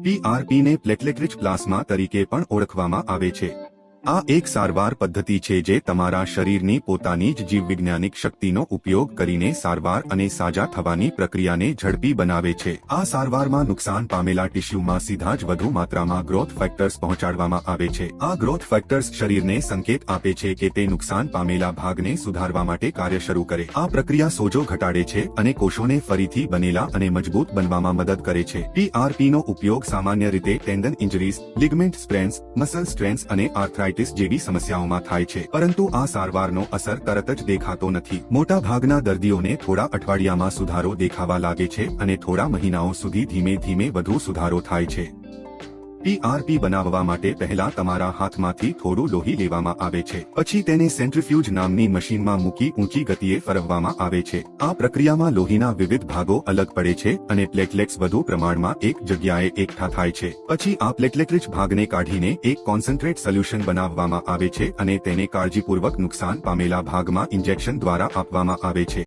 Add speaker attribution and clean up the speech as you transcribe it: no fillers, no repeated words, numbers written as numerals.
Speaker 1: પીઆરપીને platelet rich plasma તરીકે પણ ઓળખવામાં આવે છે। આ એક સારવાર પદ્ધતિ છે જે તમારા શરીરની પોતાની જ જીવવિજ્ઞાનિક શક્તિનો ઉપયોગ કરીને સારવાર અને સાજા થવાની પ્રક્રિયાને ઝડપી બનાવે છે। આ સારવારમાં નુકસાન પામેલા ટિશ્યુમાં સીધા જ વધુ માત્રામાં ગ્રોથ ફેક્ટર્સ પહોંચાડવામાં આવે છે। આ ગ્રોથ ફેક્ટર્સ શરીરને સંકેત આપે છે કે તે નુકસાન પામેલા ભાગને સુધારવા માટે કાર્ય શરૂ કરે। આ પ્રક્રિયા સોજો ઘટાડે છે અને કોષોને ફરીથી બનેલા અને મજબૂત બનવામાં મદદ કરે છે। પીઆરપીનો ઉપયોગ સામાન્ય રીતે ટેન્ડન ઇન્જરીઝ, લિગમેન્ટ સ્પ્રેન્સ, મસલ સ્ટ્રેન્સ અને આર્થરાઇટિસ જેવી સમસ્યાઓમાં થાય છે, પરંતુ આ સારવારનો અસર તરત જ દેખાતો નથી। મોટા ભાગના દર્દીઓને થોડા અઠવાડિયામાં સુધારો દેખાવા લાગે છે અને થોડા મહિનાઓ સુધી ધીમે ધીમે વધુ સુધારો થાય છે। પીઆરપી બનાવવા માટે પહેલા તમારા હાથમાંથી થોડું લોહી લેવામાં આવે છે, પછી તેને સેન્ટ્રીફ્યુજ નામની મશીનમાં મૂકી ઊંચી ગતિએ ફરવવામાં આવે છે। આ પ્રક્રિયામાં લોહીના વિવિધ ભાગો અલગ પડે છે અને પ્લેટલેટ્સ વધુ પ્રમાણમાં એક જગ્યાએ એકઠા થાય છે। પછી આ પ્લેટલેટ રિચ ભાગને કાઢીને એક કોન્સન્ટ્રેટ સોલ્યુશન બનાવવામાં આવે છે અને તેને કાળજીપૂર્વક નુકસાન પામેલા ભાગમાં ઇન્જેક્શન દ્વારા આપવામાં આવે છે।